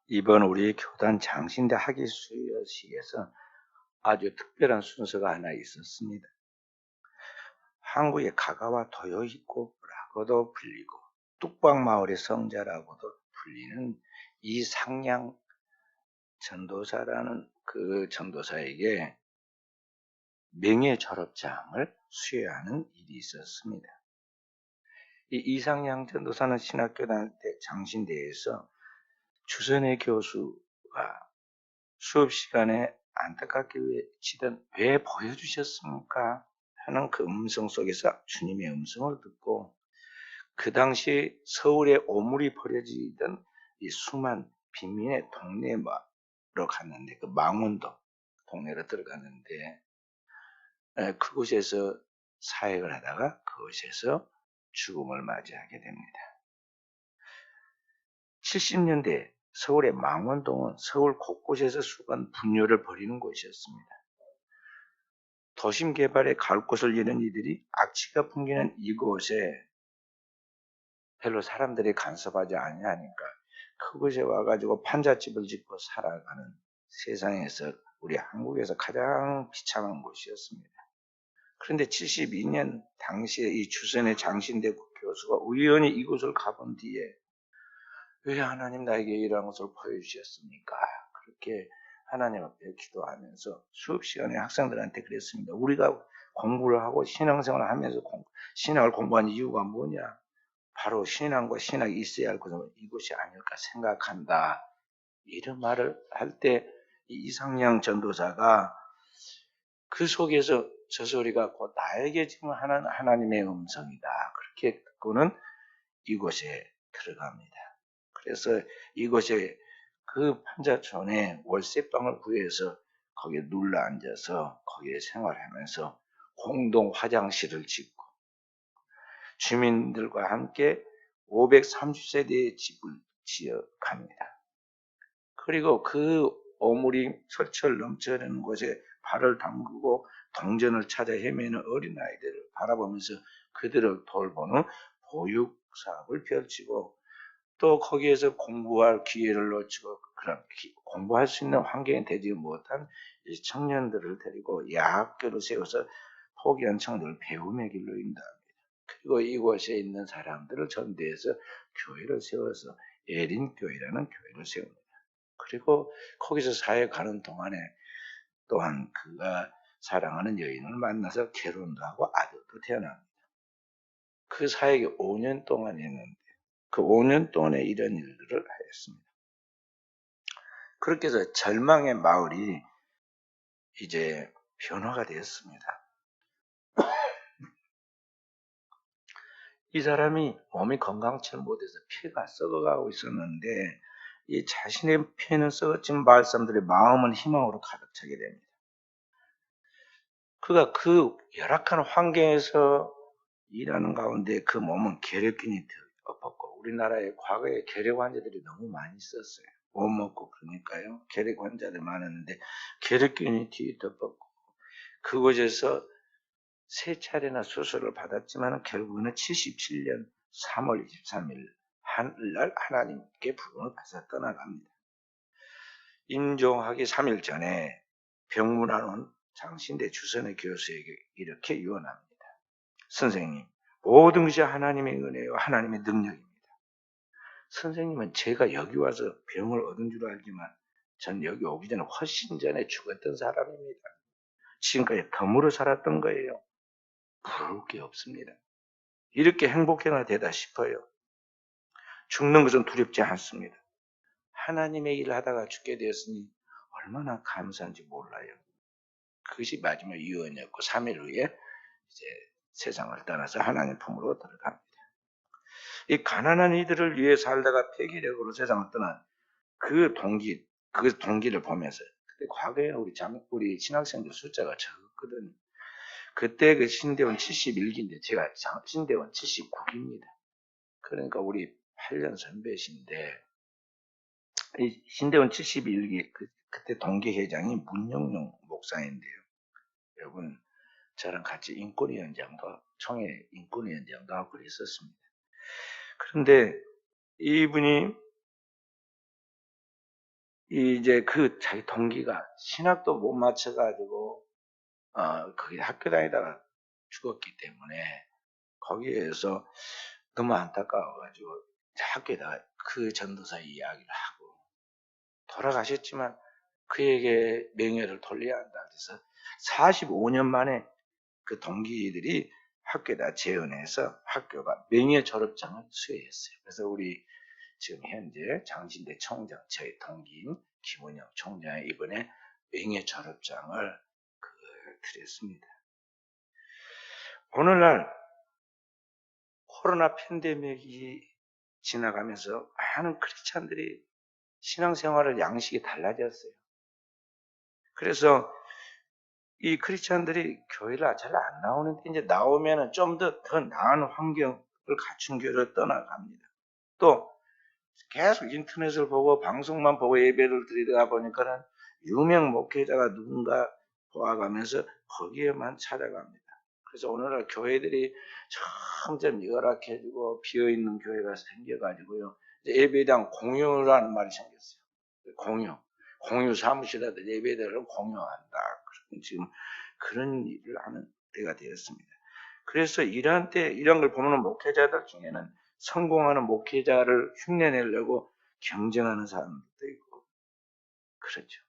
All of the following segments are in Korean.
이번 우리 교단 장신대 학위 수여식에서 아주 특별한 순서가 하나 있었습니다. 한국의 가가와 도요히코라고도 불리고 뚝방마을의 성자라고도 불리는 이상양 전도사라는 그 전도사에게 명예 졸업장을 수여하는 일이 있었습니다. 이 이상양 전도사는 신학교단 장신대에서 주선의 교수가 수업 시간에 안타깝게 외치던 왜 보여주셨습니까? 하는 그 음성 속에서 주님의 음성을 듣고 그 당시 서울에 오물이 버려지던 이 수만 빈민의 동네로 갔는데 그 망원동 동네로 들어갔는데 그곳에서 사역을 하다가 그곳에서 죽음을 맞이하게 됩니다. 70년대 서울의 망원동은 서울 곳곳에서 수건 분뇨를 벌이는 곳이었습니다. 도심 개발에 갈 곳을 잃은 이들이 악취가 풍기는 이곳에 별로 사람들이 간섭하지 아니하니까 그곳에 와가지고 판잣집을 짓고 살아가는 세상에서 우리 한국에서 가장 비참한 곳이었습니다. 그런데 72년 당시에 이 주선의 장신대 교수가 우연히 이곳을 가본 뒤에 왜 하나님 나에게 이러한 것을 보여주셨습니까? 그렇게 하나님 앞에 기도하면서 수업 시간에 학생들한테 그랬습니다. 우리가 공부를 하고 신앙생활을 하면서 신학을 공부한 이유가 뭐냐? 바로 신앙과 신학이 있어야 할 곳은 이곳이 아닐까 생각한다. 이런 말을 할 때 이상양 전도사가 그 속에서 저 소리가 곧 나에게 지금 하는 하나님의 음성이다. 그렇게 듣고는 이곳에 들어갑니다. 그래서 이곳에 그 판자촌에 월세방을 구해서 거기에 눌러 앉아서 거기에 생활하면서 공동 화장실을 짓고 주민들과 함께 530세대의 집을 지어 갑니다. 그리고 그 오물이 철철 넘쳐나는 곳에 발을 담그고 동전을 찾아 헤매는 어린아이들을 바라보면서 그들을 돌보는 보육 사업을 펼치고 또 거기에서 공부할 기회를 놓치고 그런 공부할 수 있는 환경이 되지 못한 청년들을 데리고 야학교를 세워서 포기한 청년들을 배움의 길로 인도합니다. 그리고 이곳에 있는 사람들을 전대해서 교회를 세워서 예린교회라는 교회를 세웁니다. 그리고 거기서 사역하는 동안에 또한 그가 사랑하는 여인을 만나서 결혼도 하고 아들도 태어납니다. 그 사역이 5년 동안 했는데 그 5년 동안에 이런 일들을 하였습니다. 그렇게 해서 절망의 마을이 이제 변화가 되었습니다. 이 사람이 몸이 건강치 못해서 피가 썩어가고 있었는데 이 자신의 피는 썩었지만 마을 사람들의 마음은 희망으로 가득 차게 됩니다. 그가 그 열악한 환경에서 일하는 가운데 그 몸은 계력균이 엎었고 우리나라에 과거에 계력 환자들이 너무 많이 있었어요. 못 먹고 그러니까요. 계력 환자들 많았는데 계력균이 뒤덮었고 그곳에서 세 차례나 수술을 받았지만 결국에는 77년 3월 23일 하늘날 하나님께 부름을 받아 떠나갑니다. 임종하기 3일 전에 병문안 온 장신대 주선의 교수에게 이렇게 유언합니다. 선생님, 모든 것이 하나님의 은혜와 하나님의 능력입니다. 선생님은 제가 여기 와서 병을 얻은 줄 알지만 전 여기 오기 전에 훨씬 전에 죽었던 사람입니다. 지금까지 덤으로 살았던 거예요. 부러울 게 없습니다. 이렇게 행복해나 되다 싶어요. 죽는 것은 두렵지 않습니다. 하나님의 일을 하다가 죽게 되었으니 얼마나 감사한지 몰라요. 그것이 마지막 유언이었고 3일 후에 이제 세상을 떠나서 하나님 품으로 들어갑니다. 이 가난한 이들을 위해 살다가 폐기력으로 세상을 떠난 그 동기를 보면서 그때 과거에 우리 신학생들 숫자가 적었거든요. 그때 그 신대원 71기인데 제가 신대원 79기입니다. 그러니까 우리 8년 선배신데 이 신대원 71기 그때 동기회장이 문영용 목사인데요. 여러분 저랑 같이 인권위원장도 총회 인권위원장도 하고 그랬었습니다. 그런데 이분이 이제 그 자기 동기가 신학도 못 맞춰가지고, 거기 학교 다니다가 죽었기 때문에, 거기에서 너무 안타까워가지고, 학교에다가 그 전도사 이야기를 하고, 돌아가셨지만, 그에게 명예를 돌려야 한다. 그래서 45년 만에 그 동기들이 학교에다 재연해서 학교가 명예 졸업장을 수여했어요. 그래서 우리 지금 현재 장신대 총장, 저희 동기인 김은영 총장이 이번에 명예 졸업장을 드렸습니다. 오늘날 코로나 팬데믹이 지나가면서 많은 크리스찬들이 신앙생활을 양식이 달라졌어요. 그래서 이 크리스찬들이 교회를 잘 안 나오는데 이제 나오면은 좀 더 나은 환경을 갖춘 교회를 떠나갑니다. 또 계속 인터넷을 보고 방송만 보고 예배를 드리다 보니까는 유명 목회자가 누군가 보아가면서 거기에만 찾아갑니다. 그래서 오늘날 교회들이 점점 열악해지고 비어있는 교회가 생겨가지고요. 예배당 공유라는 말이 생겼어요. 공유 사무실에다 예배당을 공유한다. 지금 그런 일을 하는 때가 되었습니다. 그래서 이런 걸 보면 목회자들 중에는 성공하는 목회자를 흉내내려고 경쟁하는 사람들도 있고, 그렇죠.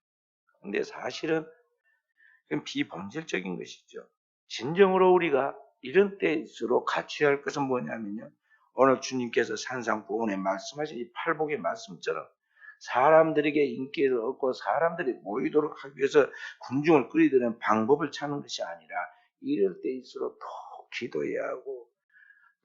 근데 사실은 그건 비본질적인 것이죠. 진정으로 우리가 이런 때일수록 갖춰야 할 것은 뭐냐면요. 오늘 주님께서 산상보훈에 말씀하신 이 팔복의 말씀처럼 사람들에게 인기를 얻고 사람들이 모이도록 하기 위해서 군중을 끌어들이는 방법을 찾는 것이 아니라 이럴 때일수록 더 기도해야 하고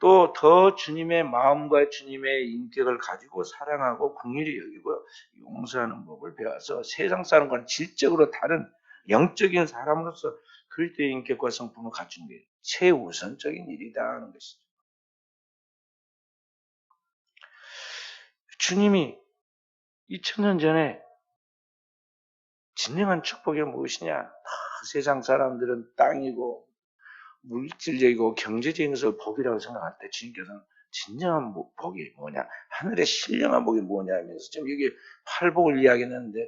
또 더 주님의 마음과 주님의 인격을 가지고 사랑하고 긍휼히 여기고 용서하는 법을 배워서 세상 사람과는 질적으로 다른 영적인 사람으로서 그리스도의 인격과 성품을 갖춘 게 최우선적인 일이다 하는 것이죠. 주님이 2000년 전에 진정한 축복이 무엇이냐? 세상 사람들은 땅이고 물질적이고 경제적인 것을 복이라고 생각할 때 주님께서는 진정한 복이 뭐냐? 하늘의 신령한 복이 뭐냐 하면서 지금 여기 팔복을 이야기했는데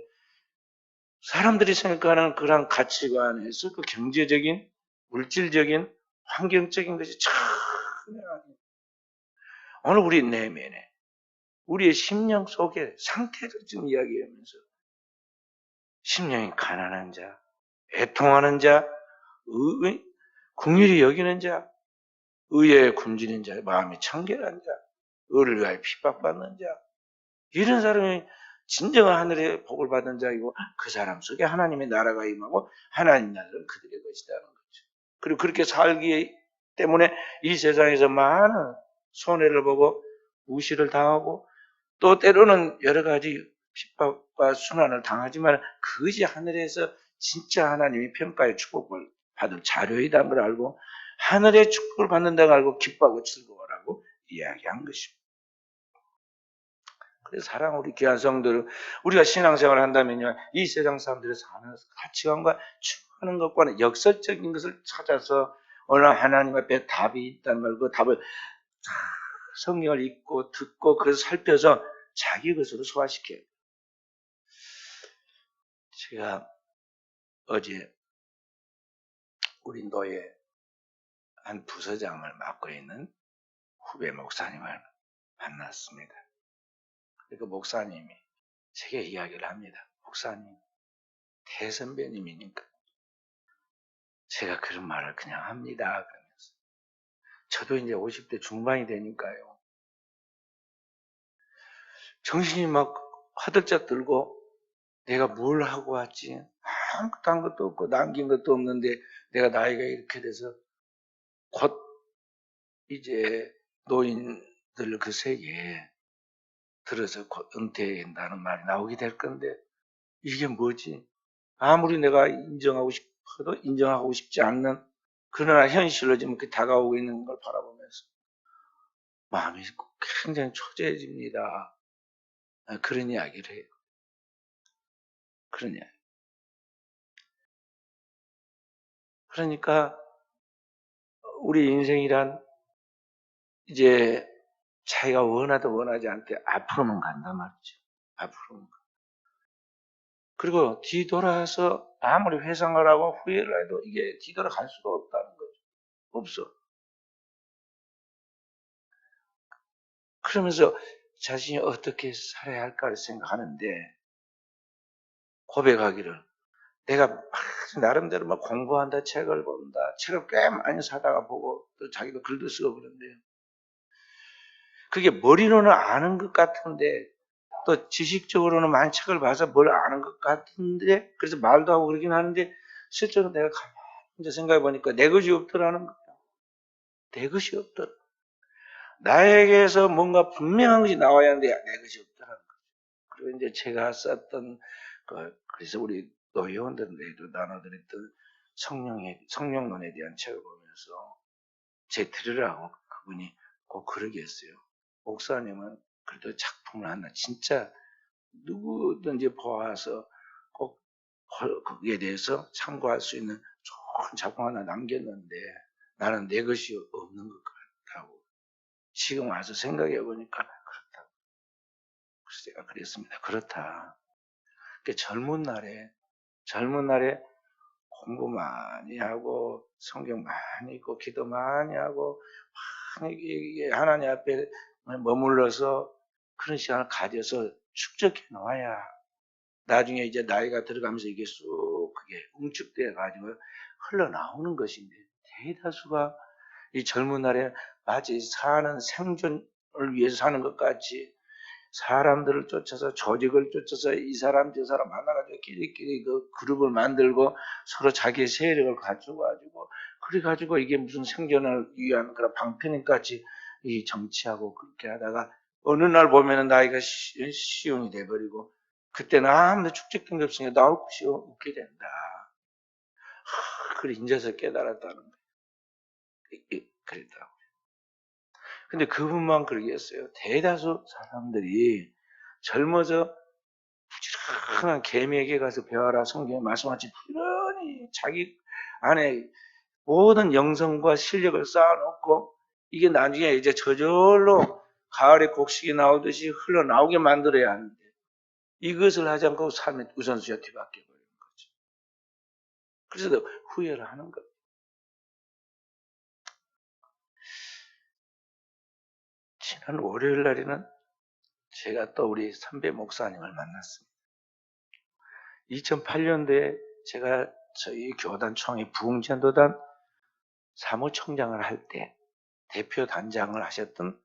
사람들이 생각하는 그런 가치관에서 그 경제적인, 물질적인, 환경적인 것이 전혀 아니에요. 오늘 우리 내면에 우리의 심령 속의 상태를 지금 이야기하면서 심령이 가난한 자, 애통하는 자, 긍휼히 여기는 자, 의에 굶주린 자, 마음이 청결한 자, 의를 위하여 핍박받는 자, 이런 사람이 진정한 하늘의 복을 받은 자이고 그 사람 속에 하나님의 나라가 임하고 하나님 나라는 그들의 것이라는 거죠. 그리고 그렇게 살기 때문에 이 세상에서 많은 손해를 보고 무시를 당하고 또 때로는 여러 가지 핍박과 순환을 당하지만 그것이 하늘에서 진짜 하나님이 평가의 축복을 받을 자료이다는 걸 알고 하늘의 축복을 받는다고 알고 기뻐하고 즐거워라고 이야기한 것입니다. 그래서 사랑 우리 귀한 성도들 우리가 신앙생활을 한다면요 이 세상 사람들이 사는 가치관과 추구하는 것과는 역설적인 것을 찾아서 어느 하나님 앞에 답이 있다는 말 그 답을 성경을 읽고 듣고 그걸 살펴서 자기 것으로 소화시켜요. 제가 어제 우리 노예 한 부서장을 맡고 있는 후배 목사님을 만났습니다. 그 목사님이 제게 이야기를 합니다. 목사님, 대선배님이니까 제가 그런 말을 그냥 합니다. 그러면서 저도 이제 50대 중반이 되니까요. 정신이 막 화들짝 들고 내가 뭘 하고 왔지? 아무것도 한 것도 없고 남긴 것도 없는데 내가 나이가 이렇게 돼서 곧 이제 노인들 그 세계에 들어서 곧 은퇴한다는 말이 나오게 될 건데 이게 뭐지? 아무리 내가 인정하고 싶어도 인정하고 싶지 않는 그러나 현실로 지금 다가오고 있는 걸 바라보면서 마음이 굉장히 초조해집니다. 그런 이야기를 해요. 그런 이야기. 그러니까 우리 인생이란 이제 자기가 원하든 원하지 않게 앞으로만 간단 말이죠. 앞으로만. 그리고 뒤돌아서 아무리 회상을 하고 후회를 해도 이게 뒤돌아갈 수가 없다는 거죠. 없어. 그러면서 자신이 어떻게 살아야 할까를 생각하는데 고백하기를 내가 나름대로 막 공부한다, 책을 본다, 책을 꽤 많이 사다가 보고 또 자기도 글도 쓰고 그런데 그게 머리로는 아는 것 같은데 또 지식적으로는 많이 책을 봐서 뭘 아는 것 같은데 그래서 말도 하고 그러긴 하는데 실제로 내가 가만히 혼자 생각해 보니까 내 것이 없더라는 거야. 내 것이 없더라. 나에게서 뭔가 분명한 것이 나와야 하는데 내 것이 없더라는 거야. 그리고 이제 제가 썼던 그래서 우리 노회원들에도 나눠드렸던 성령론에 대한 책을 보면서 제 들으라고 그분이 꼭 그러겠어요. 목사님은 그래도 작품을 하나 진짜 누구든지 보아서 꼭 거기에 대해서 참고할 수 있는 좋은 작품 하나 남겼는데 나는 내 것이 없는 것 같다고 지금 와서 생각해 보니까 그렇다고. 그래서 제가 그랬습니다. 그렇다. 그러니까 젊은 날에 공부 많이 하고 성경 많이 읽고 기도 많이 하고 많이 하나님 앞에 머물러서 그런 시간을 가져서 축적해 놓아야 나중에 이제 나이가 들어가면서 이게 쑥 그게 응축돼 가지고 흘러나오는 것인데 대다수가 이 젊은 날에 마치 사는 생존을 위해서 사는 것 같이 사람들을 쫓아서 조직을 쫓아서 이 사람 저 사람 만나가지고 끼리끼리 그 그룹을 만들고 서로 자기의 세력을 갖춰가지고 그래가지고 이게 무슨 생존을 위한 그런 방편인같이 이 정치하고 그렇게 하다가 어느 날 보면은 나이가 시온이 돼버리고 그때는 아무도 축적된 게 없으니까 나올 곳이 없게 된다. 그래 인제서 깨달았다는 거예요. 그랬다고. 근데 그분만 그러겠어요. 대다수 사람들이 젊어서 부지런한 개미에게 가서 배워라 성경에 말씀하신 부지런히 자기 안에 모든 영성과 실력을 쌓아놓고 이게 나중에 이제 저절로 가을에 곡식이 나오듯이 흘러나오게 만들어야 하는데 이것을 하지 않고 삶의 우선순위가 뒤바뀌어 버리는 거죠. 그래서 후회를 하는 거예요. 지난 월요일 날에는 제가 또 우리 선배 목사님을 만났습니다. 2008년도에 제가 저희 교단 총회 부흥전도단 사무총장을 할 때 대표 단장을 하셨던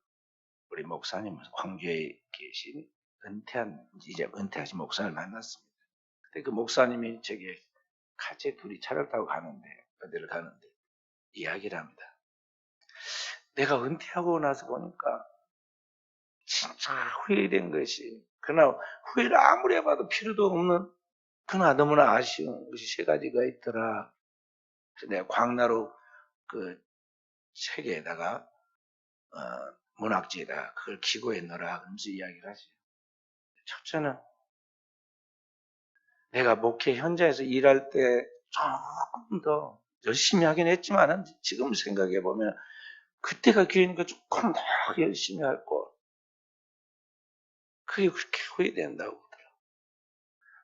우리 목사님, 광주에 계신 이제 은퇴하신 목사를 만났습니다. 그때 그 목사님이 제게 같이 둘이 차를 타고 가는데, 어디를 가는데, 이야기를 합니다. 내가 은퇴하고 나서 보니까 진짜 후회된 것이, 그러나 후회를 아무리 해봐도 필요도 없는, 그러나 너무나 아쉬운 것이 세 가지가 있더라. 그래서 내가 광나루 그 책에다가, 문학지에다 그걸 기고해 넣어라. 그러면서 이야기를 하죠. 첫째는 내가 목회 현장에서 일할 때 조금 더 열심히 하긴 했지만 지금 생각해 보면 그때가 기회니까 조금 더 열심히 할 거. 그게 그렇게 후회된다고 하더라고요.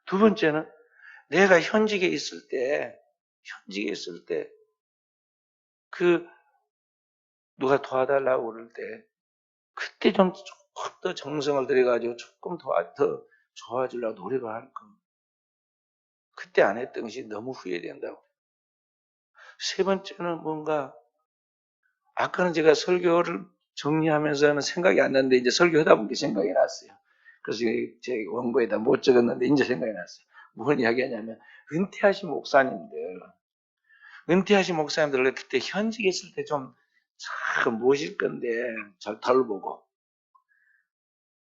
두 번째는 내가 현직에 있을 때 그 누가 도와달라고 그럴 때 그때 좀 조금 더 정성을 들여가지고 조금 더 좋아지려고 노력을 할 거. 그때 안 했던 것이 너무 후회된다고. 세 번째는 뭔가 아까는 제가 설교를 정리하면서는 생각이 안 났는데 이제 설교하다 보니까 생각이 났어요. 그래서 제 원고에다 못 적었는데 이제 생각이 났어요. 뭘 이야기하냐면 은퇴하신 목사님들 그때 현직에 있을 때 좀 참 모실 건데 잘 덜 보고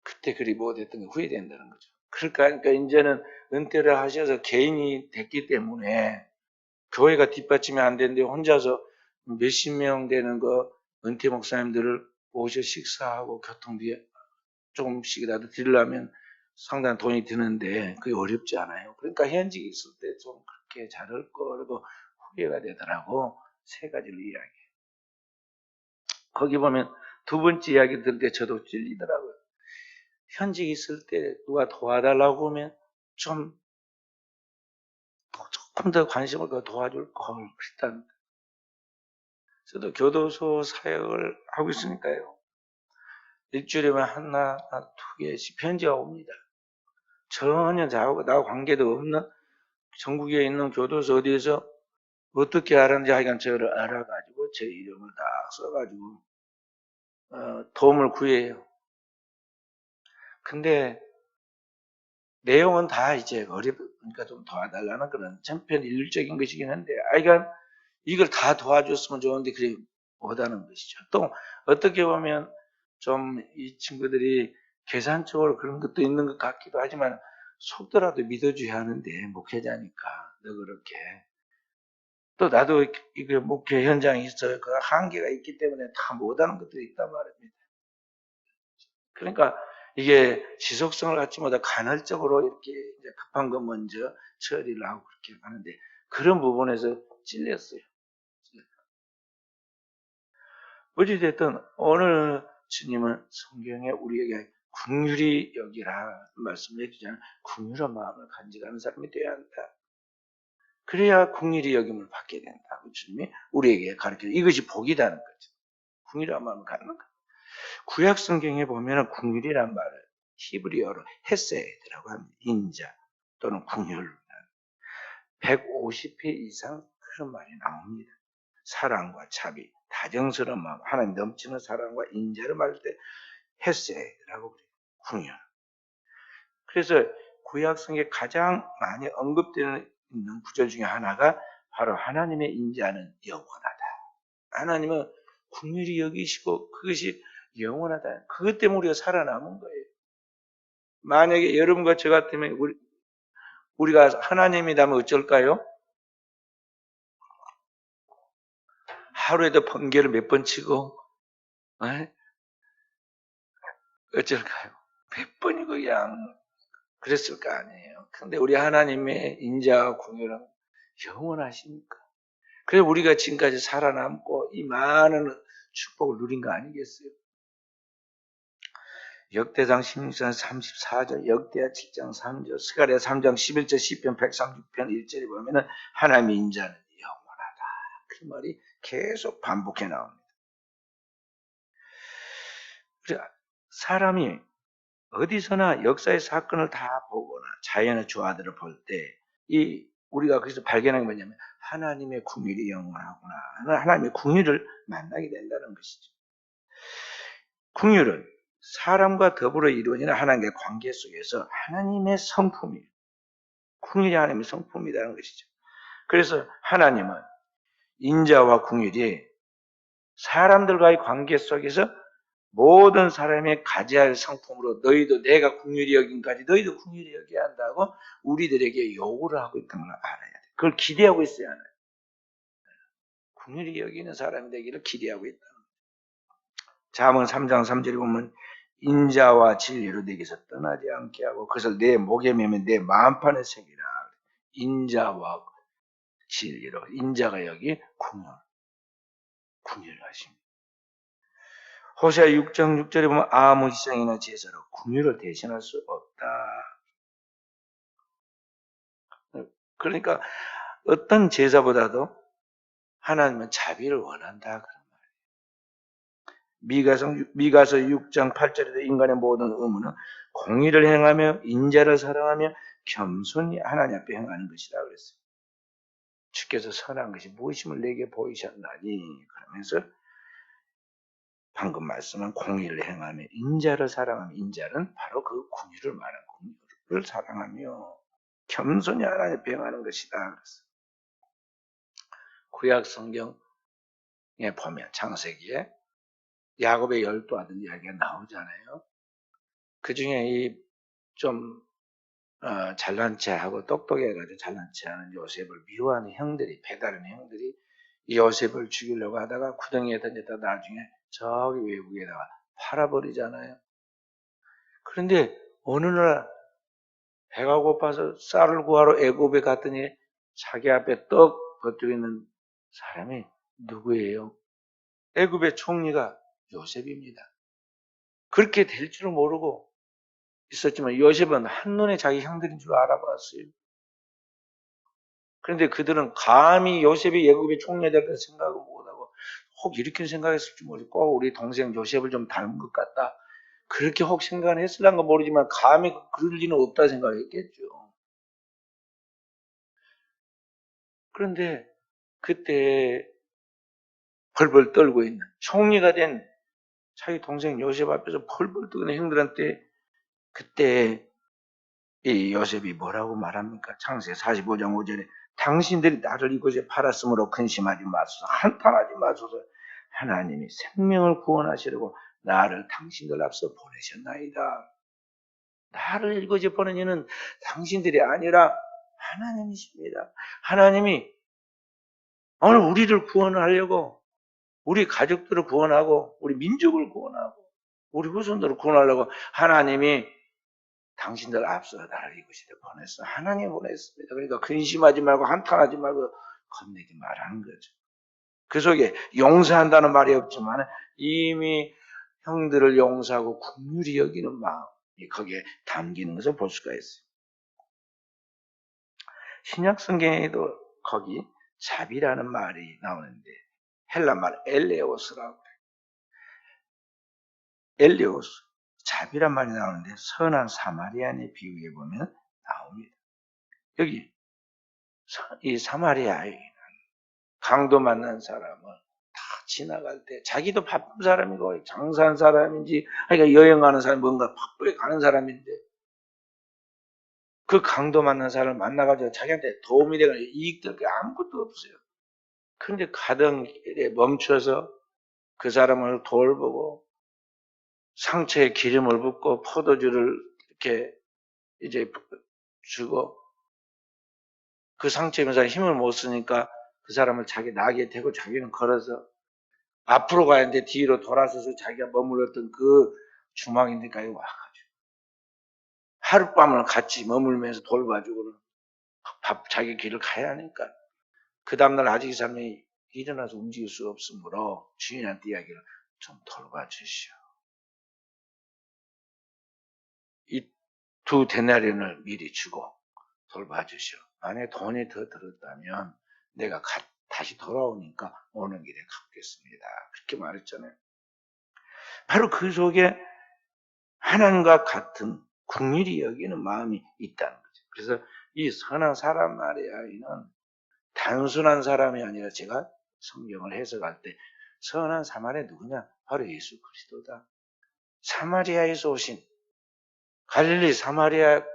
그때 그리 못했던 게 후회된다는 거죠. 그러니까 이제는 은퇴를 하셔서 개인이 됐기 때문에 교회가 뒷받침이 안 되는데 혼자서 몇십 명 되는 거 은퇴 목사님들을 모셔 식사하고 교통비 조금씩이라도 드리려면 상당한 돈이 드는데 그게 어렵지 않아요. 그러니까 현직에 있을 때 좀 그렇게 잘할 거라고 후회가 되더라고. 세 가지를 이야기해요. 거기 보면 두 번째 이야기 들을 때 저도 찔리더라고요. 현직에 있을 때 누가 도와달라고 하면 좀 조금 더 관심을 더 도와줄 걸 그랬다는. 저도 교도소 사역을 하고 있으니까요. 일주일에만 하나, 두 개씩 편지가 옵니다. 전혀 나하고 관계도 없는 전국에 있는 교도소 어디에서 어떻게 알았는지 하여간 저를 알아가지고 제 이름을 딱 써가지고 도움을 구해요. 근데 내용은 다 이제 어려우니까 좀 도와달라는 그런 천편일률적인 것이긴 한데, 하여간 이걸 다 도와줬으면 좋은데 그게 못하는 것이죠. 또 어떻게 보면 좀 이 친구들이 계산적으로 그런 것도 있는 것 같기도 하지만 속더라도 믿어줘야 하는데, 목회자니까 너그럽게. 또 나도 이거 목회 현장에 있어요. 그 한계가 있기 때문에 다 못하는 것들이 있단 말입니다. 그러니까 이게 지속성을 갖지 못해 간헐적으로 이렇게 이제 급한 거 먼저 처리를 하고 그렇게 하는데, 그런 부분에서 찔렸어요. 어찌됐든 오늘 주님은 성경에 우리에게 긍휼히 여기라 말씀을 해주잖아요. 긍휼한 마음을 간직하는 사람이 되어야 한다. 그래야 긍휼히 여김을 받게 된다고 주님이 우리에게 가르쳐요. 이것이 복이라는 거죠. 긍휼한 마음을 갖는 거. 구약 성경에 보면 긍휼이란 말을 히브리어로 헤세드라고 합니다. 인자 또는 긍휼. 150회 이상 그런 말이 나옵니다. 사랑과 자비, 다정스러운 마음, 하나님 넘치는 사랑과 인자를 말할 때 헤세드라고 그래요. 긍휼. 그래서 구약 성경에 가장 많이 언급되는 있는 구절 중에 하나가 바로 하나님의 인자는 영원하다. 하나님은 긍휼히 여기시고 그것이 영원하다. 그것 때문에 우리가 살아남은 거예요. 만약에 여러분과 저 같으면 우리가 하나님이라면 어쩔까요? 하루에도 번개를 몇 번 치고 어쩔까요? 몇 번이고 그냥 그랬을 거 아니에요. 근데 우리 하나님의 인자와 긍휼은 영원하시니까. 그래서 우리가 지금까지 살아남고 이 많은 축복을 누린 거 아니겠어요? 역대상 16장 34절, 역대하 7장 3절, 스가랴 3장 11절, 시편 136편 1절에 보면은 하나님의 인자는 영원하다. 그 말이 계속 반복해 나옵니다. 사람이 어디서나 역사의 사건을 다 보거나 자연의 조화들을 볼 때 우리가 거기서 발견한 게 뭐냐면 하나님의 긍휼이 영원하구나. 하나님의 긍휼을 만나게 된다는 것이죠. 긍휼은 사람과 더불어 이루어지는 하나님의 관계 속에서 하나님의 성품이에요. 긍휼이 하나님의 성품이라는 것이죠. 그래서 하나님은 인자와 긍휼이 사람들과의 관계 속에서 모든 사람의 가져야 할 성품으로 너희도 내가 긍휼히 여긴까지 너희도 긍휼히 여겨야 한다고 우리들에게 요구를 하고 있다는 걸 알아야 돼. 그걸 기대하고 있어야 하는. 긍휼히 여기는 사람이 되기를 기대하고 있다. 잠언 3장 3절에 보면 인자와 진리로 내게서 떠나지 않게 하고 그것을 내 목에 매면 내 마음판에 새기라. 인자와 진리로. 인자가 여기 긍휼하십니다. 호세아 6장 6절에 보면 아무 희생이나 제사로 긍휼을 대신할 수 없다. 그러니까 어떤 제사보다도 하나님은 자비를 원한다. 그런 말이에요. 미가서 6장 8절에도 인간의 모든 의무는 공의를 행하며 인자를 사랑하며 겸손히 하나님 앞에 행하는 것이다 그랬어요. 주께서 선한 것이 무엇임을 내게 보이셨나니 그러면서 방금 말씀한 공의를 행하며 인자를 사랑하며 인자는 바로 그 긍휼을 말하는 긍휼을 사랑하며 겸손히 하나님 앞에 행하는 것이다 그랬어요. 구약 성경에 보면 창세기에 야곱의 12 아들 이야기가 나오잖아요. 그 중에 좀 잘난 체하고 똑똑해가지고 잘난 체하는 요셉을 미워하는 형들이, 배다른 형들이 이 요셉을 죽이려고 하다가 구덩이에 던졌다 나중에 저기 외국에다가 팔아버리잖아요. 그런데 어느 날 배가 고파서 쌀을 구하러 애굽에 갔더니 자기 앞에 떡 겉들여 있는 사람이 누구예요? 애굽의 총리가 요셉입니다. 그렇게 될 줄은 모르고 있었지만 요셉은 한눈에 자기 형들인 줄 알아봤어요. 그런데 그들은 감히 요셉이 애굽의 총리가 될 까 생각을 못하고 혹 이렇게 생각했을지 모르고 우리 동생 요셉을 좀 닮은 것 같다. 그렇게 혹 생각을 했을란가 모르지만 감히 그럴 리는 없다 생각했겠죠. 그런데 그때 벌벌 떨고 있는 총리가 된 자기 동생 요셉 앞에서 벌벌 떠는 형들한테 그때 이 요셉이 뭐라고 말합니까? 창세기 45장 5절에 당신들이 나를 이곳에 팔았으므로 근심하지 마소서, 한탄하지 마소서. 하나님이 생명을 구원하시려고 나를 당신들 앞서 보내셨나이다. 나를 이곳에 보낸 이는 당신들이 아니라 하나님이십니다. 하나님이 오늘 우리를 구원하려고, 우리 가족들을 구원하고, 우리 민족을 구원하고, 우리 후손들을 구원하려고 하나님이 당신들 앞서 나를 이곳에 보냈어. 하나님 보냈습니다. 그러니까 근심하지 말고 한탄하지 말고 겁내지 말라는 거죠. 그 속에 용서한다는 말이 없지만 이미 형들을 용서하고 긍휼히 여기는 마음이 거기에 담기는 것을 볼 수가 있어요. 신약 성경에도 거기 자비라는 말이 나오는데 헬라 말 엘레오스라고 해요. 엘레오스, 자비란 말이 나오는데 선한 사마리아인의 비유에 보면 나옵니다. 여기 이 사마리아인 강도 만난 사람은 다 지나갈 때 자기도 바쁜 사람이고 장사한 사람인지 그러니까 여행하는 사람 뭔가 바쁘게 가는 사람인데 그 강도 만난 사람을 만나가지고 자기한테 도움이 되거나 이익될 게 아무것도 없어요. 그런데 가던 길에 멈춰서 그 사람을 돌보고 상처에 기름을 붓고 포도주를 이렇게 이제 주고 그 상처에서 힘을 못 쓰니까 그 사람을 자기 나귀에 대고 자기는 걸어서 앞으로 가야 하는데 뒤로 돌아서서 자기가 머물렀던 그 주막인데까지 와가지고 하룻밤을 같이 머물면서 돌봐주고 자기 길을 가야 하니까 그 다음날 아직 이 사람이 일어나서 움직일 수 없으므로 주인한테 이야기를 좀 돌봐주시오. 이 두 데나리온을 미리 주고 돌봐주시오. 만약에 돈이 더 들었다면 내가 다시 돌아오니까 오는 길에 갚겠습니다. 그렇게 말했잖아요. 바로 그 속에 하나님과 같은 긍휼히 여기는 마음이 있다는 거죠. 그래서 이 선한 사람 마리아이는 단순한 사람이 아니라 제가 성경을 해석할 때 선한 사마리아 누구냐? 바로 예수 그리스도다. 사마리아에서 오신 갈릴리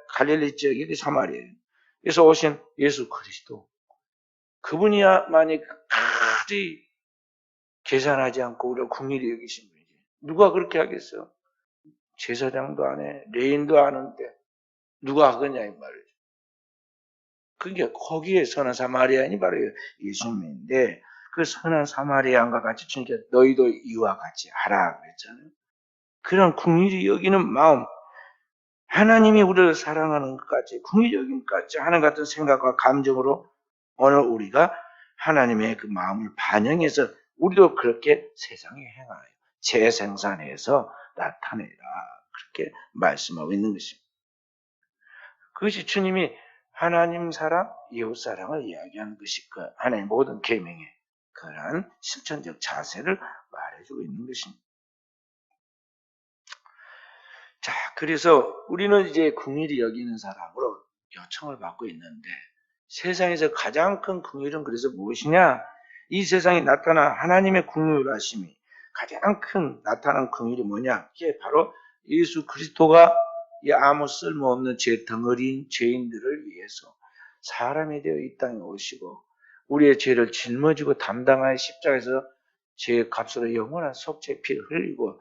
갈릴리 지역이 사마리아에서 오신 예수 그리스도. 그분이야만이 끝까지 계산하지 않고 우리를 긍휼히 여기신 분이지. 누가 그렇게 하겠어요? 제사장도 안 해, 레인도 안 하는데 누가 하겠냐 이 말이죠. 그게 거기에 선한 사마리아인이 바로 예수님인데 그 선한 사마리아인과 같이 주님께 너희도 이와 같이 하라 그랬잖아요. 그런 긍휼히 여기는 마음, 하나님이 우리를 사랑하는 것까지 긍휼히 여기는 것까지 하는 같은 생각과 감정으로 오늘 우리가 하나님의 그 마음을 반영해서 우리도 그렇게 세상에 행하여 재생산해서 나타내라 그렇게 말씀하고 있는 것입니다. 그것이 주님이 하나님 사랑, 이웃 사랑을 이야기하는 것이 그 하나님의 모든 계명의 그러한 실천적 자세를 말해주고 있는 것입니다. 자, 그래서 우리는 이제 긍휼히 여기는 사람으로 요청을 받고 있는데 세상에서 가장 큰 긍휼은 그래서 무엇이냐? 이 세상에 나타난 하나님의 긍휼하심이 가장 큰 나타난 긍휼이 뭐냐? 이게 바로 예수 그리스도가 이 아무 쓸모없는 죄 덩어리인 죄인들을 위해서 사람이 되어 이 땅에 오시고 우리의 죄를 짊어지고 담당하여 십자가에서 죄의 값으로 영원한 속죄 피를 흘리고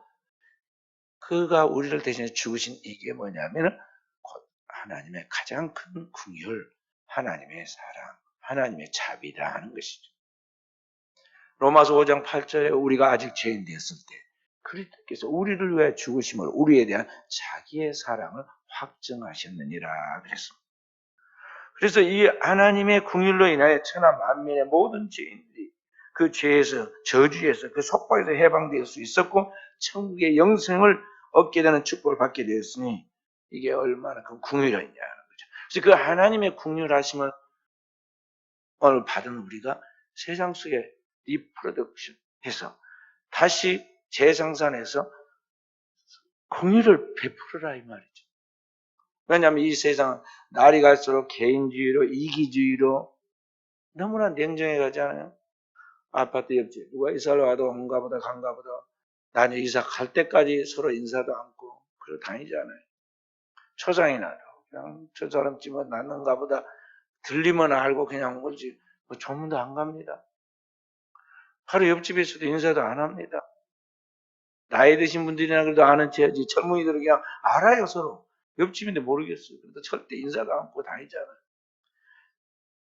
그가 우리를 대신해 죽으신 이게 뭐냐면 하나님의 가장 큰 긍휼, 하나님의 사랑, 하나님의 자비라는 것이죠. 로마서 5장 8절에 우리가 아직 죄인 되었을 때 그리스도께서 우리를 위해 죽으심을 우리에 대한 자기의 사랑을 확증하셨느니라 그랬습니다. 그래서 이 하나님의 긍휼로 인하여 천하 만민의 모든 죄인들이 그 죄에서 저주에서 그 속박에서 해방될 수 있었고 천국의 영생을 얻게 되는 축복을 받게 되었으니 이게 얼마나 큰 긍휼이냐는 거죠. 그래서 그 하나님의 긍휼하심을 오늘 받은 우리가 세상 속에 리프로덕션 해서 다시 재생산해서 공유를 베풀어라 이 말이죠. 왜냐하면 이 세상 날이 갈수록 개인주의로 이기주의로 너무나 냉정해 가잖아요. 아파트 옆집 누가 이사를 와도 온가 보다 간가 보다 나는 이사 갈 때까지 서로 인사도 않고 그러고 다니잖아요. 초장이나 그냥 저 사람 집은 낫는가 보다 들리면 알고 그냥 온 거지 뭐 조문도 안 갑니다. 바로 옆집에서도 인사도 안 합니다. 나이 드신 분들이나 그래도 아는 체지 젊은이들은 그냥 알아요 서로. 옆집인데 모르겠어요. 그래도 절대 인사도 않고 다니잖아요.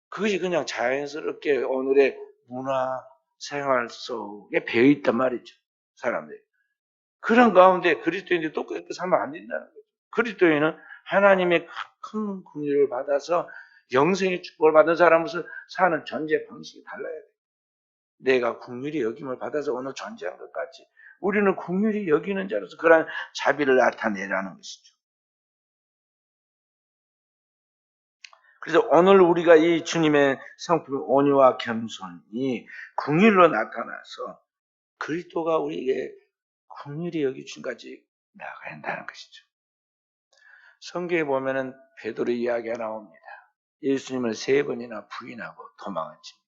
그것이 그냥 자연스럽게 오늘의 문화 생활 속에 배어 있단 말이죠. 사람들이. 그런 가운데 그리스도인들이 똑같이 살면 안 된다는 거죠. 그리스도인은 하나님의 큰 긍휼을 받아서 영생의 축복을 받은 사람으로서 사는 존재 방식이 달라야 돼요. 내가 긍휼히 여김을 받아서 오늘 존재한 것 같이 우리는 긍휼히 여기는 자로서 그런 자비를 나타내라는 것이죠. 그래서 오늘 우리가 이 주님의 성품의 온유와 겸손이 긍휼로 나타나서 그리스도가 우리에게 긍휼히 여기준까지 나가야 한다는 것이죠. 성경에 보면은 베드로 이야기가 나옵니다. 예수님을 3번이나 부인하고 도망을 칩니다.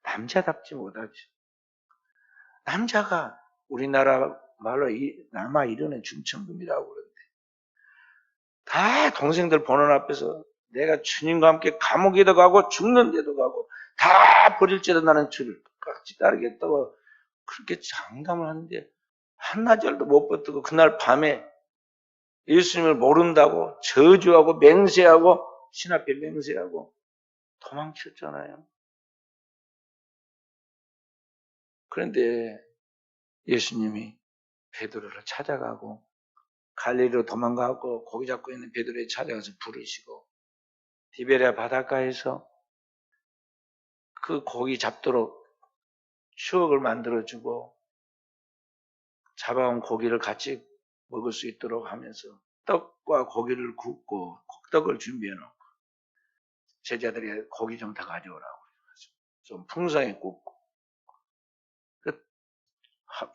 남자답지 못하죠. 남자가 우리나라 말로 남아 이르는 중천금이라고 그러는데 다 동생들 보는 앞에서 내가 주님과 함께 감옥에도 가고 죽는 데도 가고 다 버릴지라도 나는 주를 끝까지 따르겠다고 그렇게 장담을 하는데 한나절도 못 버티고 그날 밤에 예수님을 모른다고 저주하고 맹세하고 신 앞에 맹세하고 도망쳤잖아요. 그런데 예수님이 베드로를 찾아가고 갈릴리로 도망가고 고기 잡고 있는 베드로에 찾아가서 부르시고 디베랴 바닷가에서 그 고기 잡도록 추억을 만들어주고 잡아온 고기를 같이 먹을 수 있도록 하면서 떡과 고기를 굽고 떡을 준비해놓고 제자들이 고기 좀 더 가져오라고 좀 풍성히 굽고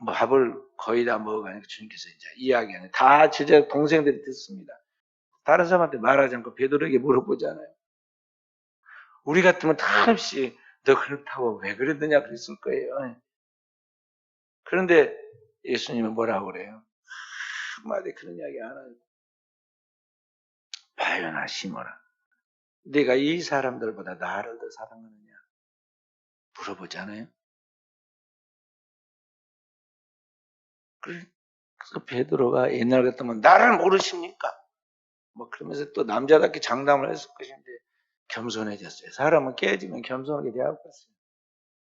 밥을 거의 다 먹어가니까 주님께서 이제 이야기하는 다 제자 동생들이 듣습니다. 다른 사람한테 말하지 않고 베드로에게 물어보잖아요. 우리 같으면 탐없이 너 그렇다고 왜 그러느냐 그랬을 거예요. 그런데 예수님은 뭐라고 그래요? 한마디 그런 이야기 안 하고 바요나 시모나 네가 이 사람들보다 나를 더 사랑하느냐 물어보잖아요. 그래서 베드로가 옛날 같으면 나를 모르십니까? 뭐 그러면서 또 남자답게 장담을 했을 것인데 겸손해졌어요. 사람은 깨지면 겸손하게 대하고 있어요.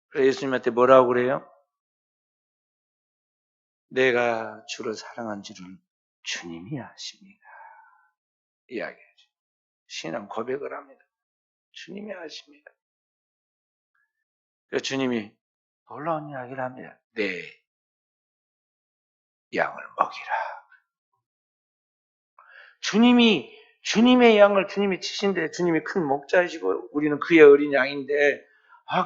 그래서 예수님한테 뭐라고 그래요? 내가 주를 사랑한 줄은 주님이 아십니다. 이야기하죠. 신앙 고백을 합니다. 주님이 아십니다. 그래서 주님이 놀라운 이야기를 합니다. 내 양을 먹이라. 주님의 양을 주님이 치신데 주님이 큰 목자이시고 우리는 그의 어린 양인데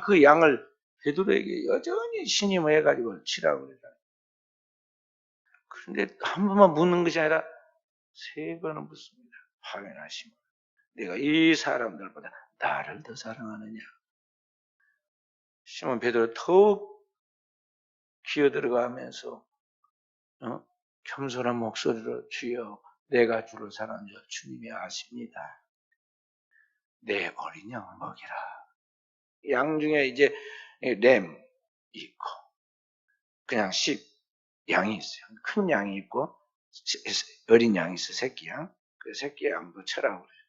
그 양을 베드로에게 여전히 신임해가지고 치라고 그러잖아요. 그런데 한 번만 묻는 것이 아니라 3번은 묻습니다. 확인하시면 내가 이 사람들보다 나를 더 사랑하느냐. 시몬 베드로 더욱 기어들어가면서 겸손한 목소리로 주여 내가 주를 사랑하는 줄 주님이 아십니다. 내 어린 양을 먹이라. 양 중에 이제 램 있고 그냥 양이 있어요. 큰 양이 있고 어린 양이 있어요. 새끼 양. 그 새끼 양도 쳐라고 그래요.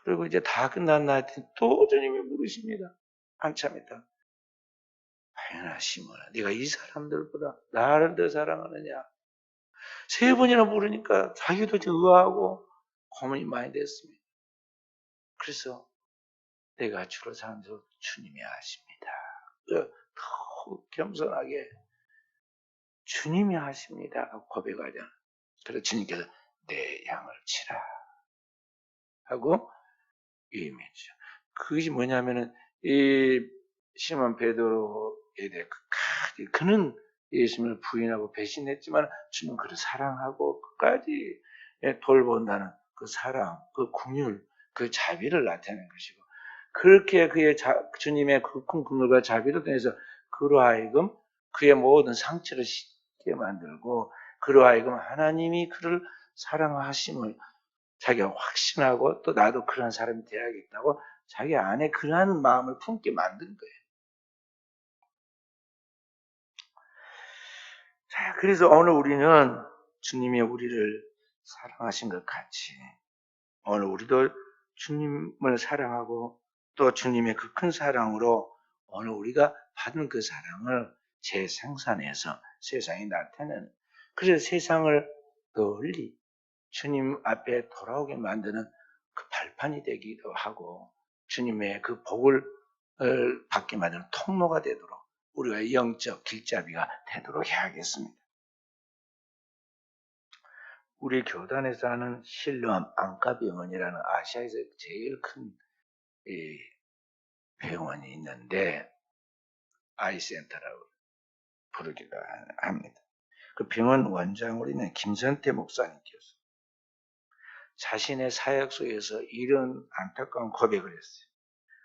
그리고 이제 다 끝난 날 또 주님이 물으십니다. 한참 있다. 바요나 시몬아 네가 이 사람들보다 나를 더 사랑하느냐. 3번이나 물으니까 자기도 의아하고 고민이 많이 됐습니다. 그래서 내가 주로 사는 줄 주님이 아십니다. 더욱 겸손하게 주님이 하십니다. 고백하잖아. 그래서 주님께서 내 양을 치라 하고 유임해 주죠. 그것이 뭐냐면은 이 시몬 베드로에 대해 그는 예수님을 부인하고 배신했지만 주님 그를 사랑하고 끝까지 돌본다는 그 사랑, 그 긍휼, 그 자비를 나타내는 것이고 그렇게 그의 주님의 그 큰 긍휼과 자비를 통해서 그로 하여금 그의 모든 상처를 씻게 만들고 그로 하여금 하나님이 그를 사랑하심을 자기가 확신하고 또 나도 그런 사람이 되어야겠다고 자기 안에 그러한 마음을 품게 만든 거예요. 자, 그래서 오늘 우리는 주님이 우리를 사랑하신 것 같이 오늘 우리도 주님을 사랑하고 또 주님의 그 큰 사랑으로 오늘 우리가 받은 그 사랑을 재생산해서 세상에 나타내는 그래서 세상을 널리 주님 앞에 돌아오게 만드는 그 발판이 되기도 하고 주님의 그 복을 받게 만드는 통로가 되도록 우리가 영적 길잡이가 되도록 해야겠습니다. 우리 교단에서 하는 실로암 안과병원이라는 아시아에서 제일 큰 병원이 있는데 아이센터라고 부르기도 합니다. 그 병원 원장으로 있는 김선태 목사님께서 자신의 사역 속에서 이런 안타까운 고백을 했어요.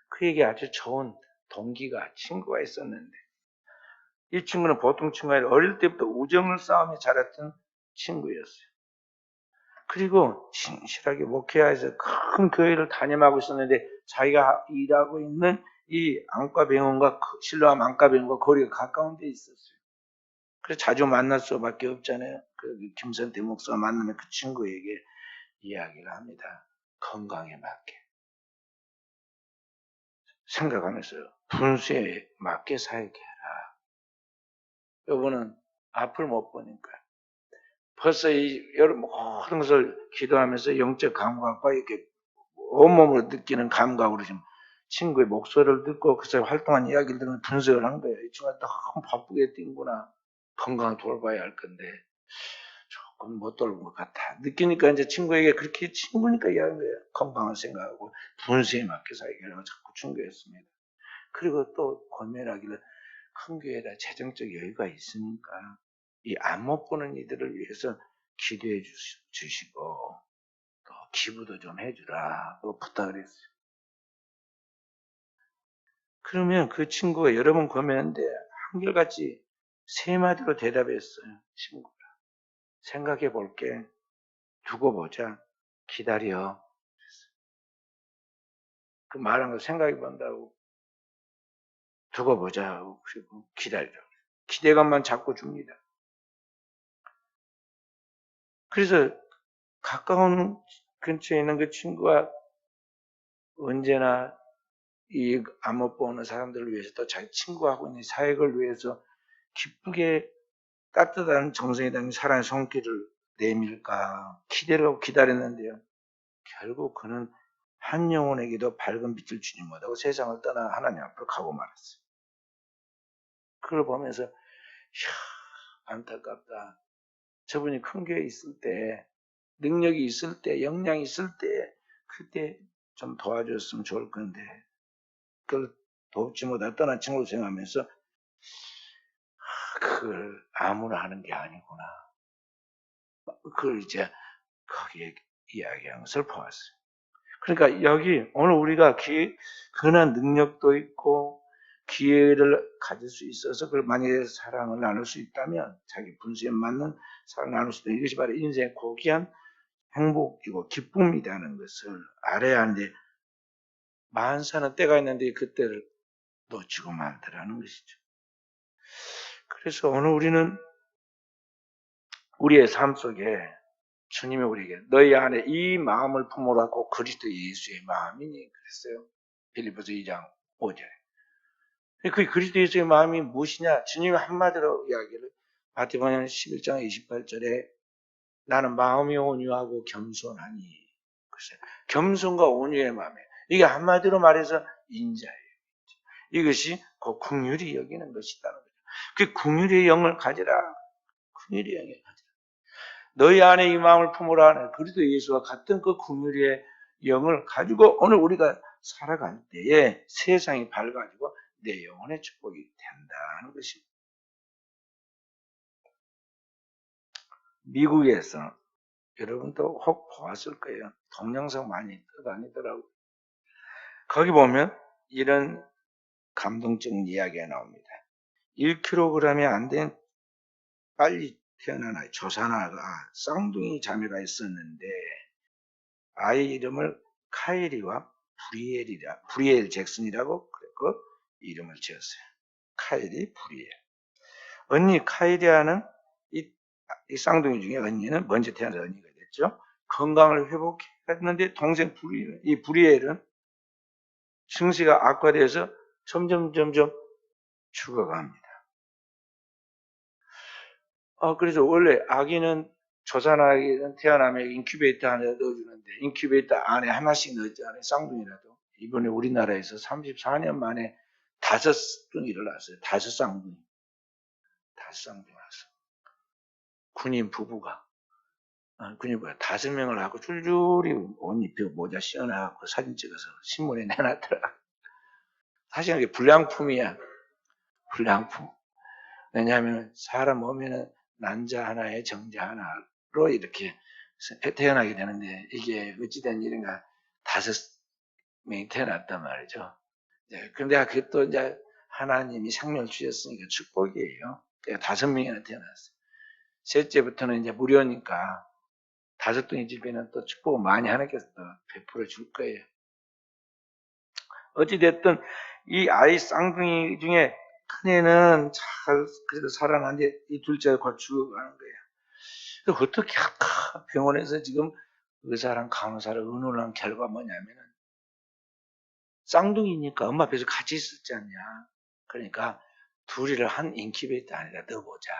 그에게 아주 좋은 동기가 친구가 있었는데 이 친구는 보통 친구가 아니라 어릴 때부터 우정을 쌓으며 자랐던 친구였어요. 그리고 진실하게 목회하에서 큰 교회를 담임하고 있었는데 자기가 일하고 있는 이 안과병원과 실로암 안과병원과 거리가 가까운 데 있었어요. 그래서 자주 만날 수밖에 없잖아요. 그 김선태 목사가 만나면 그 친구에게 이야기를 합니다. 건강에 맞게 생각하면서 분수에 맞게 사역해라. 여보는 앞을 못 보니까 벌써 여러분 모든 것을 기도하면서 영적 감각과 이렇게 온몸으로 느끼는 감각으로 지금 친구의 목소리를 듣고 그래서 활동한 이야기를 들으면 분석을 한 거예요. 이 친구가 너무 바쁘게 뛴구나. 건강을 돌봐야 할 건데 조금 못 돌본 것 같아. 느끼니까 이제 친구에게 그렇게 친구니까 이야기한 거예요. 건강을 생각하고 분수에 맞게 살기라고 자꾸 충고했습니다. 그리고 또 고민하기를 큰 교회에다 재정적 여유가 있으니까 이 안 못 보는 이들을 위해서 기도해 주시고 또 기부도 좀 해주라 또 부탁을 했어요. 그러면 그 친구가 여러 번 고민했는데 한결같이 세 마디로 대답했어요. 친구가 생각해 볼게. 두고 보자. 기다려. 그 말한 거 생각해 본다고 두고 보자. 그리고 기다려. 기대감만 자꾸 줍니다. 그래서 가까운 근처에 있는 그 친구가 언제나 이 안 못 보는 사람들을 위해서 또 자기 친구하고 있는 사역을 위해서 기쁘게 따뜻한 정성에 담긴 사랑의 손길을 내밀까 기대를 하고 기다렸는데요. 결국 그는 한 영혼에게도 밝은 빛을 주지 못하고 세상을 떠나 하나님 앞으로 가고 말았어요. 그걸 보면서 안타깝다. 저분이 큰 교회에 있을 때 능력이 있을 때 역량이 있을 때 그때 좀 도와줬으면 좋을 건데 그걸 돕지 못하고 떠난 친구를 생각하면서 그걸 아무나 하는 게 아니구나. 그걸 이제 거기에 이야기한 것을 보았어요. 그러니까 여기 오늘 우리가 그런 능력도 있고 기회를 가질 수 있어서 그걸 만약에 사랑을 나눌 수 있다면 자기 분수에 맞는 사랑을 나눌 수 있다. 이것이 바로 인생의 고귀한 행복이고 기쁨이라는 것을 알아야 하는데 만사는 때가 있는데 그때를 놓치고 말더라는 것이죠. 그래서 오늘 우리는 우리의 삶 속에 주님이 우리에게 너희 안에 이 마음을 품으라고 그리스도 예수의 마음이니 그랬어요. 빌립보서 2장 5절에. 그 그리스도 예수의 마음이 무엇이냐? 주님이 한마디로 이야기를 마태복음 11장 28절에 나는 마음이 온유하고 겸손하니. 글쎄, 겸손과 온유의 마음에 이게 한마디로 말해서 인자예요. 이것이 그 긍휼히 여기는 것이다는 거죠. 그 긍휼의 영을 가지라. 긍휼의 영을 가지라. 너희 안에 이 마음을 품으라 하는 그리스도 예수와 같은 그 긍휼의 영을 가지고 오늘 우리가 살아갈 때에 세상이 밝아지고 내 영혼의 축복이 된다는 것입니다. 미국에서 여러분도 혹 보았을 거예요. 동영상 많이 떠다니더라고요. 거기 보면 이런 감동적인 이야기가 나옵니다. 1kg이 안 된 빨리 태어난 아이, 조산아가 쌍둥이 자매가 있었는데 아이 이름을 카이리와 브리엘 잭슨이라고 그 이름을 지었어요. 카이리, 브리엘. 언니 카이리아는 이 쌍둥이 중에 언니는 먼저 태어난 언니가 됐죠. 건강을 회복했는데 동생 이 브리엘은 증세가 악화돼서 점점 죽어갑니다. 그래서 원래 아기는 조산아기는 태어나면 인큐베이터 안에 넣어주는데 인큐베이터 안에 하나씩 넣었잖아요. 쌍둥이라도. 이번에 우리나라에서 34년 만에 5둥이를 낳았어요. 5쌍둥이. 5쌍둥이 낳았어요. 군인 부부가. 군인 부부가 5명을 하고 줄줄이 옷 입히고 모자 씌워놔갖고 사진 찍어서 신문에 내놨더라. 사실 이게 불량품이야. 불량품. 왜냐하면 사람 몸에는 난자 하나에 정자 하나로 이렇게 태어나게 되는데 이게 어찌된 일인가 5명이 태어났단 말이죠. 근데 그것도 이제 하나님이 생명을 주셨으니까 축복이에요. 그러니까 5명이나 태어났어요. 셋째부터는 이제 무료니까 5둥이 집에는 또 축복을 많이 하나님께서 또 베풀어 줄 거예요. 어찌됐든 이 아이 쌍둥이 중에 큰애는 잘 그래도 살아났는데 이 둘째가 곧 죽어가는 거예요. 어떻게 할까? 병원에서 지금 의사랑 간호사를 의논한 결과 뭐냐면은 쌍둥이니까 엄마 앞에서 같이 있었지 않냐. 그러니까 둘이를 한 인큐베이터 안에다 넣어보자.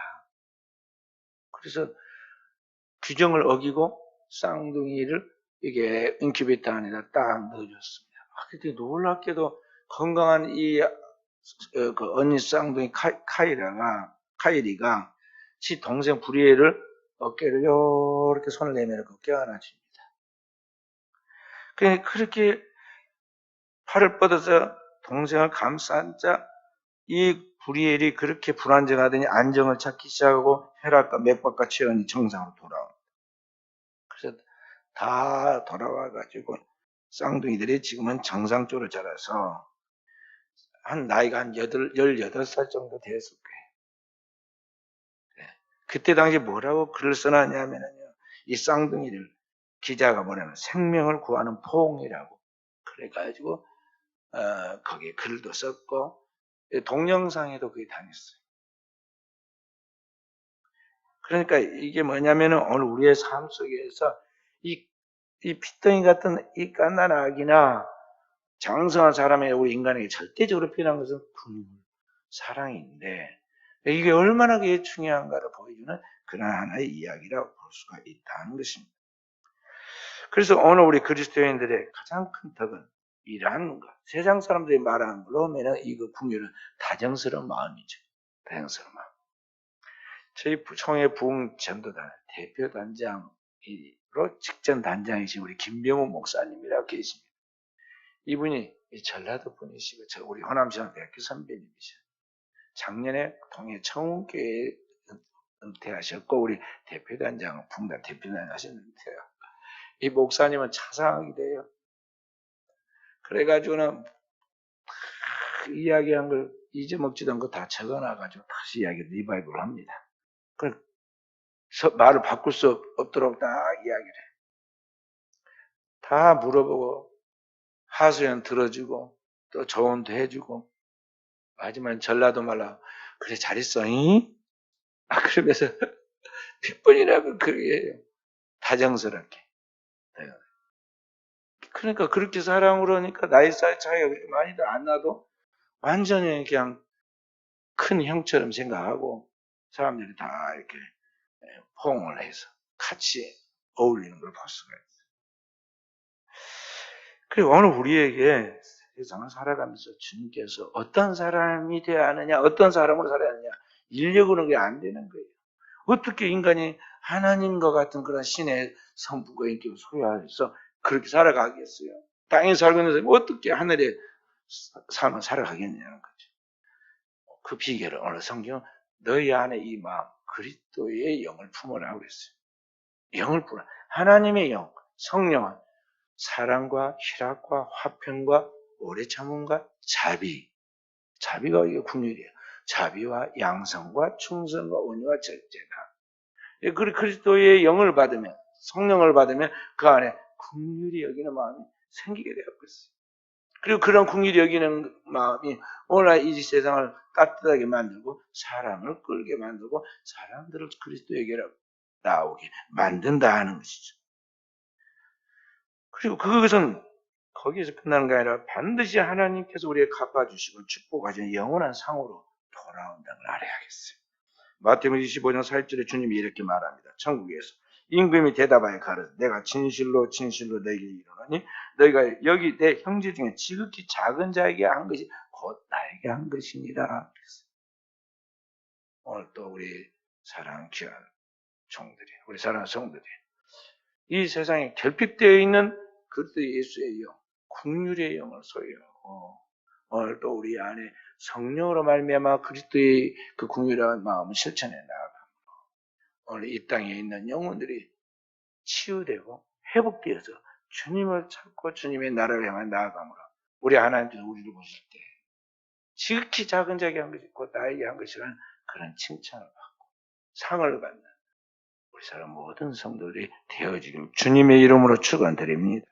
그래서 규정을 어기고 쌍둥이를 이게 인큐베이터 안에다 딱 넣어줬습니다. 근데 놀랍게도 건강한 그 언니 쌍둥이 카이리가 지 동생 브리엘을 어깨를 이렇게 손을 내밀고 껴안아줍니다. 그렇게 팔을 뻗어서 동생을 감싸자 이 브리엘이 그렇게 불안정하더니 안정을 찾기 시작하고 혈압과 맥박과 체온이 정상으로 돌아옵니다. 그래서 다 돌아와가지고 쌍둥이들이 지금은 정상적으로 자라서 나이가 한 18살 정도 되었을 거예요. 그때 당시 뭐라고 글을 써놨냐면요. 이 쌍둥이를 기자가 뭐냐면 생명을 구하는 포옹이라고 그래가지고 거기에 글도 썼고 동영상에도 그게 다녔어요. 그러니까 이게 뭐냐면은 오늘 우리의 삶 속에서 이 피덩이 같은 이 갓난 아기나 장성한 사람의 우리 인간에게 절대적으로 필요한 것은 긍휼, 사랑인데 이게 얼마나 그게 중요한가를 보여주는 그런 하나의 이야기라고 볼 수가 있다는 것입니다. 그래서 오늘 우리 그리스도인들의 가장 큰 덕은 이러한 것. 세상 사람들이 말하는 걸로 하면 이거 긍휼은 다정스러운 마음이죠. 다정스러운 마음. 저희 총회 부흥 전도단 대표단장으로 직전 단장이신 우리 김병호 목사님이라고 계십니다. 이분이 전라도 분이시고 우리 호남신앙대학교 선배님이셔. 작년에 동해 청운교회 은퇴하셨고 우리 대표단장은 풍단 대표단장 하셨는데요. 이 목사님은 차상이 돼요. 그래가지고는 이야기한 걸 잊어먹지도 않고 다 적어놔가지고 다시 이야기를 리바이브를 합니다. 말을 바꿀 수 없도록 다 이야기를 해. 다 물어보고 하소연 들어주고 또 조언도 해주고 마지막에 전라도 말로 그래 잘 있어 잉? 그러면서 100번이라고 그렇게 해요. 다정스럽게. 그러니까 그렇게 사랑으로 하니까 나이 차이가 그렇게 많이도 안 나도 완전히 그냥 큰 형처럼 생각하고 사람들이 다 이렇게 포옹을 해서 같이 어울리는 걸 볼 수가 있어요. 그리고 오늘 우리에게 세상을 살아가면서 주님께서 어떤 사람이 되어야 하느냐, 어떤 사람으로 살아야 하느냐, 인력으로는 그게 안 되는 거예요. 어떻게 인간이 하나님과 같은 그런 신의 성품과 인격을 소유해서 그렇게 살아가겠어요? 땅에 살고 있는 사람이 어떻게 하늘의 삶을 살아가겠냐는 거죠. 그 비결을 오늘 성경은 너희 안에 이 마음, 그리스도의 영을 품으라고 했어요. 영을 품으라. 하나님의 영, 성령은 사랑과 희락과 화평과 오래 참음과 자비가 이게 국률이에요. 자비와 양성과 충성과 온유와 절제다. 그리스도의 영을 받으면, 성령을 받으면 그 안에 긍휼히 여기는 마음이 생기게 되었고 있어요. 그리고 그런 긍휼히 여기는 마음이 오늘 이 세상을 따뜻하게 만들고 사랑을 끌게 만들고 사람들을 그리스도에게로 나오게 만든다 하는 것이죠. 그리고 그것은 거기에서 끝나는 게 아니라 반드시 하나님께서 우리에게 갚아주시고 축복하시는 영원한 상으로 돌아온다는 걸 알아야겠어요. 마태복음 25장 4절에 주님이 이렇게 말합니다. 천국에서 임금이 대답하여 가로되 내가 진실로 너희에게 이르노니 너희가 여기 내 형제 중에 지극히 작은 자에게 한 것이 곧 나에게 한 것이니라. 오늘 또 우리 사랑하는 귀한 종들이, 우리 사랑하는 성들이 이 세상에 결핍되어 있는 그리스도 예수의 영, 긍휼의 영을 소유하고 오늘 또 우리 안에 성령으로 말미암아 그리스도의 그 긍휼한 마음을 실천해 나아가 오늘 이 땅에 있는 영혼들이 치유되고 회복되어서 주님을 찾고 주님의 나라를 향해 나아가므로 우리 하나님께서 우리를 보실 때 지극히 작은 자에게 한 것이 곧 나에게 한 것이라는 그런 칭찬을 받고 상을 받는 우리 사람 모든 성도들이 되어지길 주님의 이름으로 축원드립니다.